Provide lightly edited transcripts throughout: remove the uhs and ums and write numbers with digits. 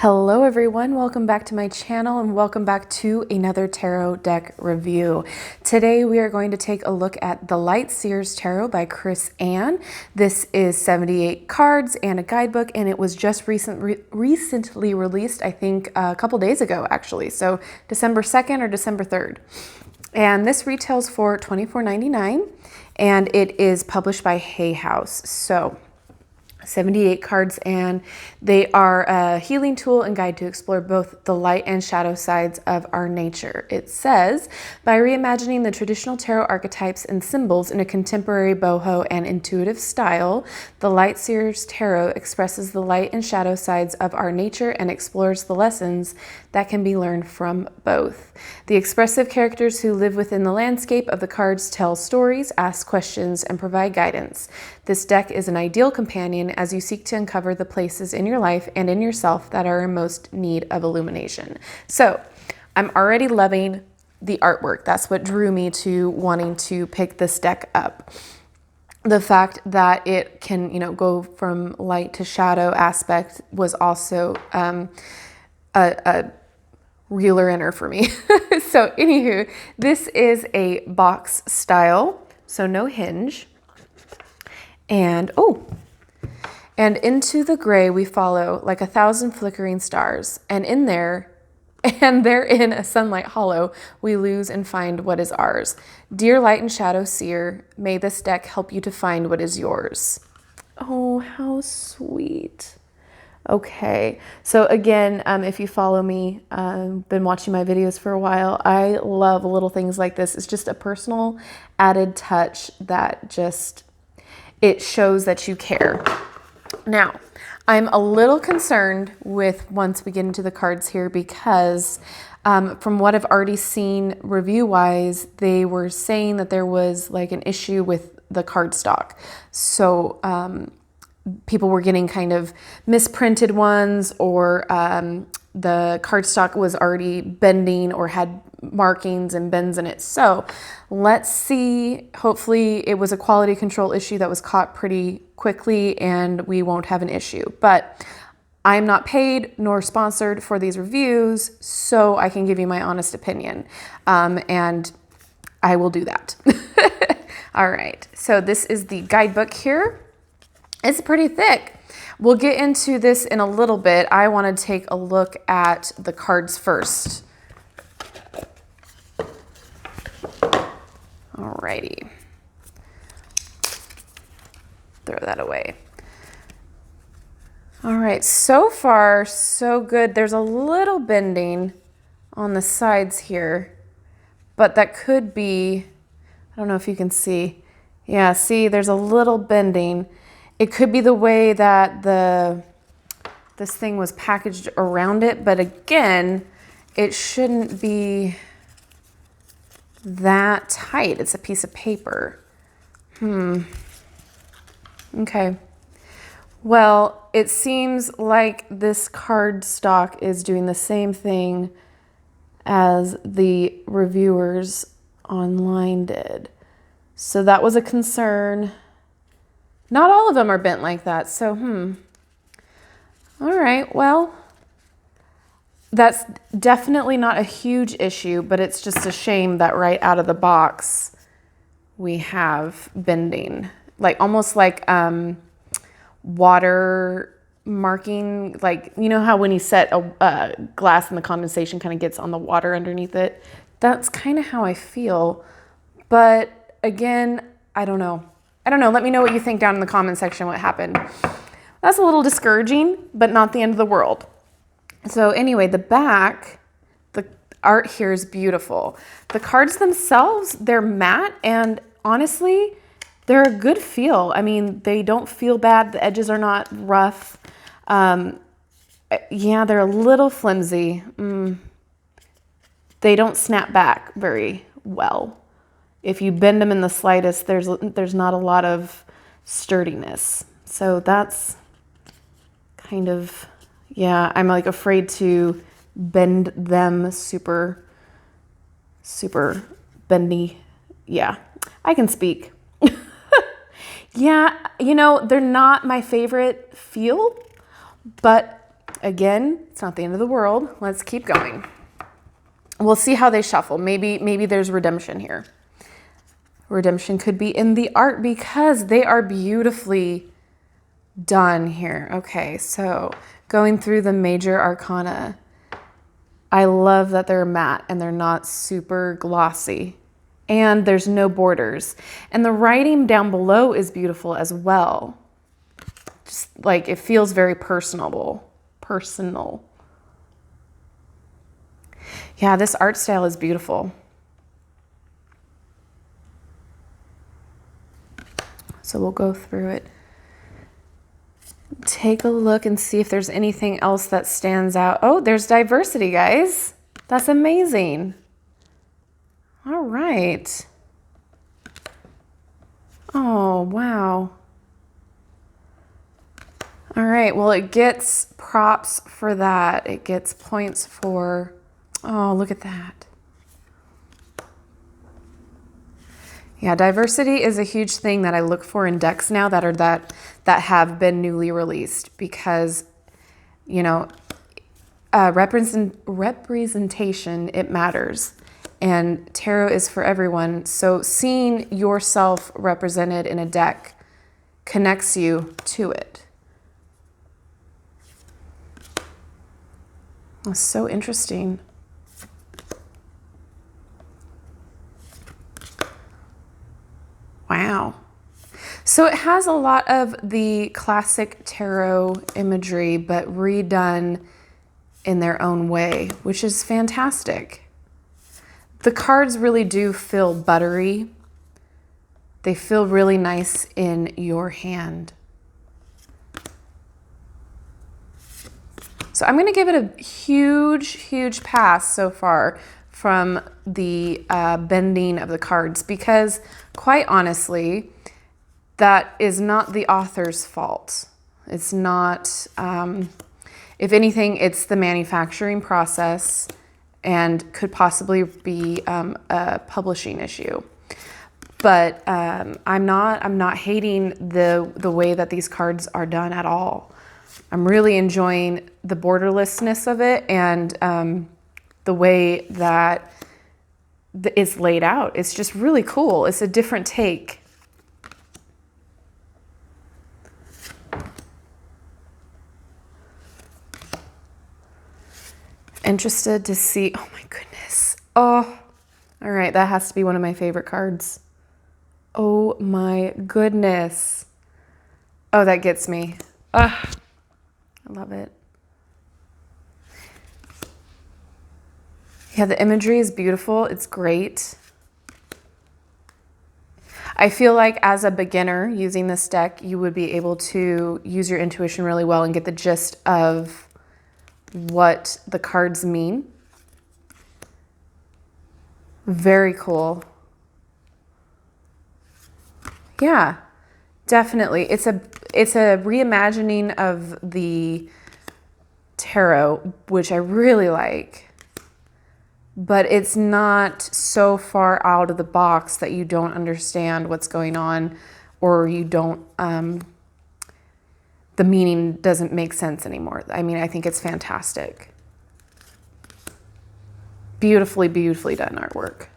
Hello everyone, welcome back to my channel and welcome back to another tarot deck review. Today we are going to take a look at the Light Seers Tarot by Chris Ann. This is 78 cards and a guidebook, and it was just recently released, I think a couple days ago actually, so December 2nd or December 3rd. And this retails for $24.99 and it is published by Hay House. So 78 cards, and they are a healing tool and guide to explore both the light and shadow sides of our nature. It says, by reimagining the traditional tarot archetypes and symbols in a contemporary boho and intuitive style, the Light Seers Tarot expresses the light and shadow sides of our nature and explores the lessons that can be learned from both. The expressive characters who live within the landscape of the cards tell stories, ask questions, and provide guidance. This deck is an ideal companion as you seek to uncover the places in your life and in yourself that are in most need of illumination. So I'm already loving the artwork. That's what drew me to wanting to pick this deck up. The fact that it can, go from light to shadow aspect was also a reeler inner for me. So anywho, this is a box style, so no hinge. And into the gray we follow like 1,000 flickering stars, and in there, and therein a sunlight hollow, we lose and find what is ours. Dear Light and Shadow Seer, may this deck help you to find what is yours. Oh, how sweet. Okay, so again, if you follow me, been watching my videos for a while, I love little things like this. It's just a personal added touch that just, it shows that you care. Now, I'm a little concerned with once we get into the cards here because from what I've already seen review-wise, they were saying that there was like an issue with the cardstock. So people were getting kind of misprinted ones, or the cardstock was already bending or had markings and bends in it. So let's see, hopefully it was a quality control issue that was caught pretty quickly and we won't have an issue. But I'm not paid nor sponsored for these reviews, so I can give you my honest opinion, and I will do that. All right, so this is the guidebook here. It's pretty thick. We'll get into this in a little bit. I want to take a look at the cards first. Alrighty. Throw that away. All right, so far so good. There's a little bending on the sides here, but that could be, I don't know if you can see. Yeah, see, there's a little bending. It could be the way that this thing was packaged around it, but again, it shouldn't be that tight. It's a piece of paper. Okay. Well, it seems like this cardstock is doing the same thing as the reviewers online did. So that was a concern. Not all of them are bent like that, so All right, well, that's definitely not a huge issue, but it's just a shame that right out of the box we have bending. Like almost like water marking, like, you know how when you set a glass and the condensation kind of gets on the water underneath it? That's kind of how I feel. But again, I don't know. Let me know what you think down in the comment section what happened. That's a little discouraging, but not the end of the world. So anyway, the back, the art here is beautiful. The cards themselves, they're matte, and honestly, they're a good feel. I mean, they don't feel bad. The edges are not rough. Yeah, they're a little flimsy. They don't snap back very well. If you bend them in the slightest, there's not a lot of sturdiness. So that's kind of, yeah, I'm like afraid to bend them super bendy. Yeah, I can speak. Yeah, they're not my favorite feel, but again, it's not the end of the world. Let's keep going. We'll see how they shuffle. Maybe there's redemption here. Redemption could be in the art because they are beautifully done here. Okay, so going through the major arcana, I love that they're matte and they're not super glossy, and there's no borders. And the writing down below is beautiful as well. Just like it feels very personal. Yeah, this art style is beautiful. So we'll go through it. Take a look and see if there's anything else that stands out. Oh, there's diversity, guys. That's amazing. All right. Oh, wow. All right, well, it gets props for that. It gets points for, oh, look at that. Yeah, diversity is a huge thing that I look for in decks now that have been newly released, because, you know, representation, it matters. And tarot is for everyone. So seeing yourself represented in a deck connects you to it. That's so interesting. Wow. So it has a lot of the classic tarot imagery, but redone in their own way, which is fantastic. The cards really do feel buttery. They feel really nice in your hand. So I'm going to give it a huge pass so far from the bending of the cards, because quite honestly, that is not the author's fault. It's not, if anything, it's the manufacturing process and could possibly be a publishing issue. But I'm not hating the way that these cards are done at all. I'm really enjoying the borderlessness of it, and the way that it's laid out. It's just really cool. It's a different take. Interested to see, oh my goodness. Oh, all right, that has to be one of my favorite cards. Oh my goodness. Oh, that gets me. I love it. Yeah, the imagery is beautiful. It's great. I feel like as a beginner using this deck, you would be able to use your intuition really well and get the gist of what the cards mean. Very cool. Yeah, definitely. It's a reimagining of the tarot, which I really like. But it's not so far out of the box that you don't understand what's going on, or you don't, the meaning doesn't make sense anymore. I mean, I think it's fantastic. Beautifully done artwork.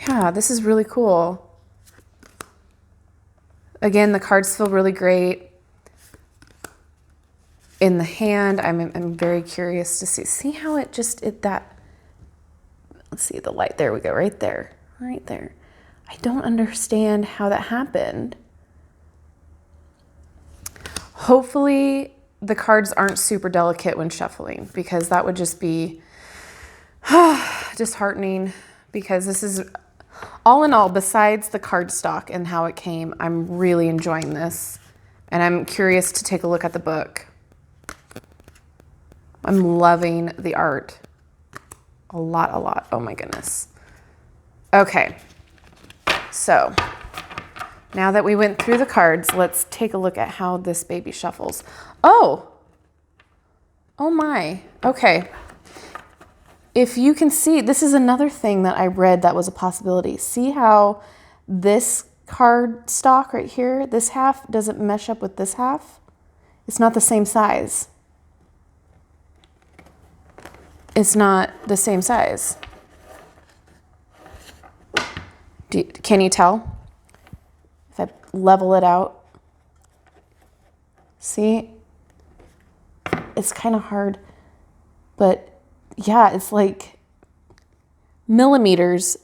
Yeah, this is really cool. Again, the cards feel really great. In the hand, I'm very curious to see how it just, let's see the light, there we go, right there. I don't understand how that happened. Hopefully the cards aren't super delicate when shuffling, because that would just be disheartening, because this is, all in all, besides the cardstock and how it came, I'm really enjoying this, and I'm curious to take a look at the book. I'm loving the art. A lot. Oh my goodness. Okay. So now that we went through the cards, let's take a look at how this baby shuffles. Oh my. Okay. If you can see, this is another thing that I read that was a possibility. See how this card stock right here, this half doesn't mesh up with this half. It's not the same size. It's not the same size. Can you tell? If I level it out. See? It's kind of hard. But yeah, it's like millimeters.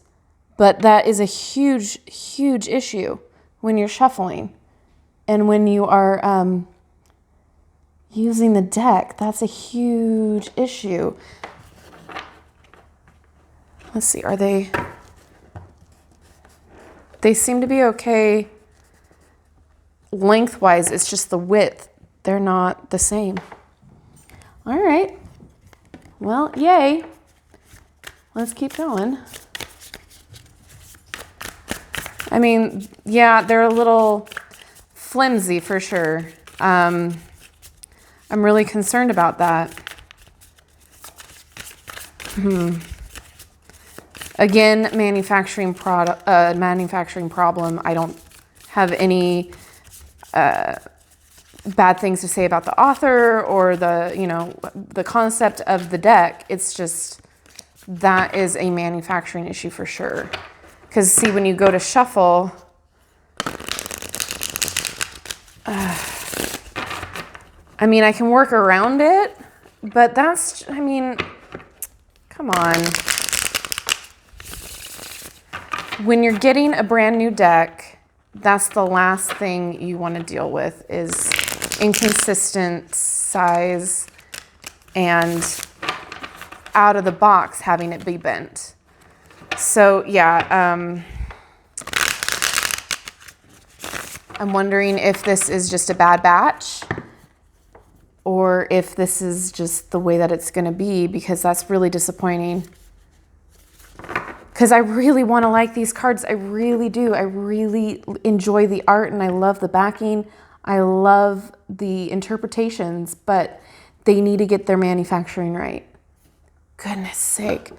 But that is a huge, huge issue when you're shuffling. And when you are using the deck, that's a huge issue. Let's see, are they... They seem to be okay lengthwise. It's just the width. They're not the same. All right. Well, yay. Let's keep going. I mean, yeah, they're a little flimsy for sure. I'm really concerned about that. Again, manufacturing problem. I don't have any bad things to say about the author or the concept of the deck. It's just that is a manufacturing issue for sure. Because see, when you go to shuffle, I mean, I can work around it, but that's, I mean, come on. When you're getting a brand new deck, that's the last thing you want to deal with is inconsistent size and out of the box having it be bent. So yeah, I'm wondering if this is just a bad batch or if this is just the way that it's going to be, because that's really disappointing. Because I really want to like these cards. I really do. I really enjoy the art and I love the backing. I love the interpretations, but they need to get their manufacturing right. Goodness sake.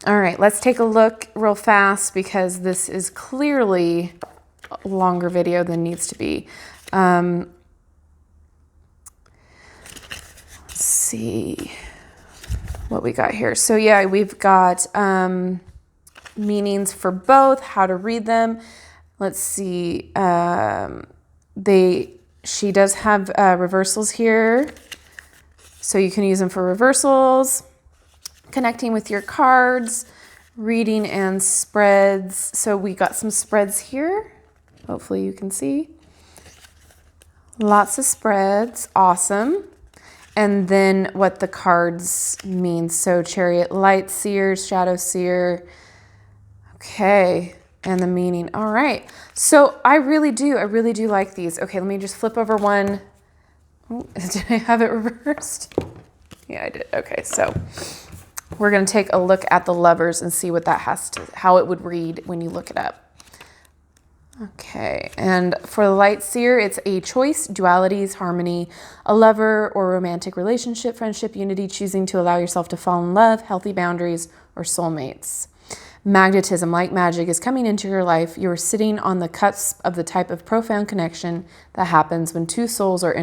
All right, let's take a look real fast because this is clearly a longer video than needs to be. Let's see what we got here. So yeah, we've got meanings for both, how to read them. Let's see. She does have reversals here. So you can use them for reversals, connecting with your cards, reading and spreads. So we got some spreads here. Hopefully you can see. Lots of spreads. Awesome. And then what the cards mean. So Chariot, Light Seer, Shadow Seer. Okay. And the meaning. All right. So I really do like these. Okay, let me just flip over one. Oh, did I have it reversed? Yeah, I did. Okay, so we're going to take a look at the lovers and see what that how it would read when you look it up. Okay, and for the Light Seer, it's a choice, dualities, harmony, a lover or romantic relationship, friendship, unity, choosing to allow yourself to fall in love, healthy boundaries, or soulmates. Magnetism, like magic, is coming into your life. You are sitting on the cusp of the type of profound connection that happens when two souls are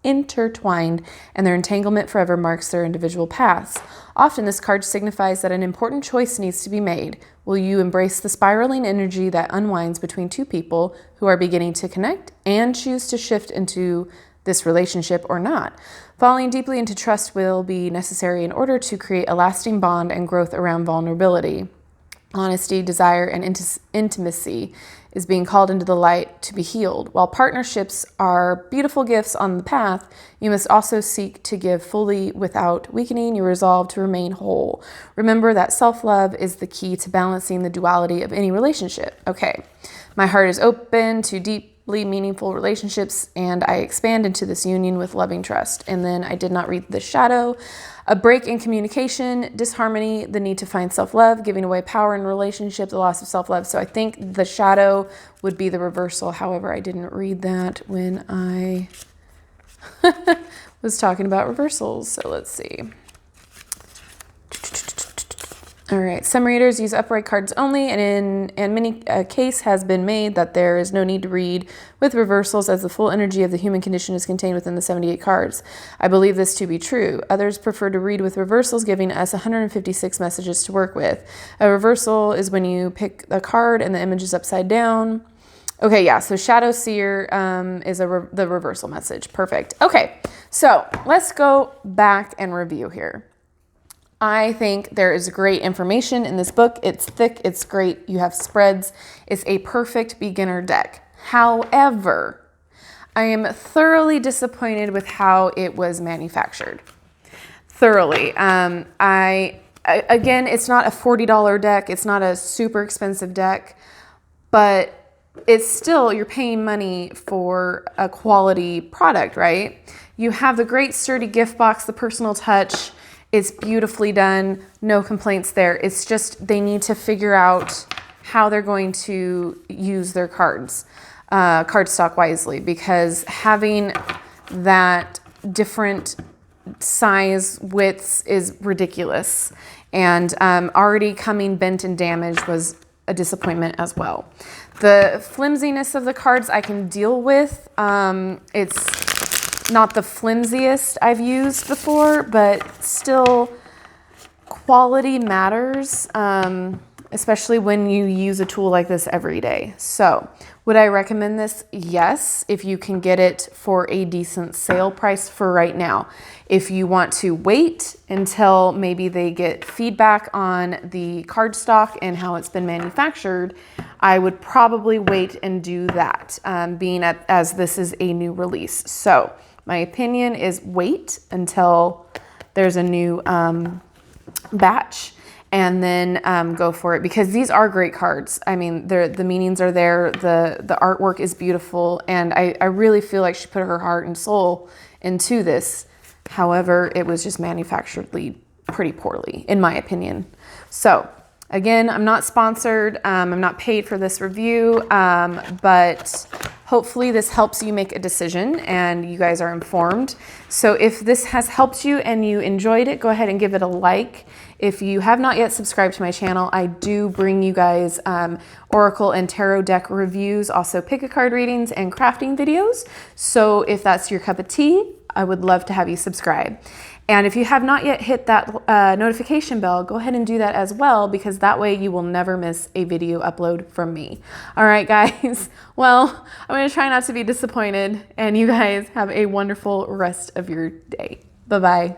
intertwined and their entanglement forever marks their individual paths. Often this card signifies that an important choice needs to be made. Will you embrace the spiraling energy that unwinds between two people who are beginning to connect and choose to shift into this relationship or not? Falling deeply into trust will be necessary in order to create a lasting bond and growth around vulnerability. Honesty, desire, and intimacy is being called into the light to be healed. While partnerships are beautiful gifts on the path, you must also seek to give fully without weakening your resolve to remain whole. Remember that self-love is the key to balancing the duality of any relationship. Okay, my heart is open to deeply meaningful relationships, and I expand into this union with loving trust. And then I did not read the shadow. A break in communication, disharmony, the need to find self-love, giving away power in relationships, the loss of self-love. So I think the shadow would be the reversal. However, I didn't read that when I was talking about reversals. So let's see. All right, some readers use upright cards only, and many a case has been made that there is no need to read with reversals as the full energy of the human condition is contained within the 78 cards. I believe this to be true. Others prefer to read with reversals, giving us 156 messages to work with. A reversal is when you pick a card and the image is upside down. Okay, yeah, so Shadow Seer is the reversal message. Perfect. Okay, so let's go back and review here. I think there is great information in this book. It's thick, it's great. You have spreads. It's a perfect beginner deck. However, I am thoroughly disappointed with how it was manufactured. Thoroughly. Again, it's not a $40 deck. It's not a super expensive deck, but it's still, you're paying money for a quality product, right? You have the great sturdy gift box, the personal touch. It's beautifully done, no complaints there. It's just they need to figure out how they're going to use their cards, cardstock wisely, because having that different size widths is ridiculous. And already coming bent and damaged was a disappointment as well. The flimsiness of the cards I can deal with. It's not the flimsiest I've used before, but still quality matters, especially when you use a tool like this every day. So would I recommend this? Yes, if you can get it for a decent sale price for right now. If you want to wait until maybe they get feedback on the cardstock and how it's been manufactured, I would probably wait and do that, as this is a new release. So my opinion is wait until there's a new batch and then go for it, because these are great cards. I mean, the meanings are there, the artwork is beautiful, and I really feel like she put her heart and soul into this. However, it was just manufactured pretty poorly, in my opinion. So again, I'm not sponsored, I'm not paid for this review, but hopefully this helps you make a decision and you guys are informed. So if this has helped you and you enjoyed it, go ahead and give it a like. If you have not yet subscribed to my channel, I do bring you guys Oracle and Tarot deck reviews, also pick-a-card readings and crafting videos. So if that's your cup of tea, I would love to have you subscribe. And if you have not yet hit that notification bell, go ahead and do that as well, because that way you will never miss a video upload from me. All right, guys. Well, I'm going to try not to be disappointed, and you guys have a wonderful rest of your day. Bye-bye.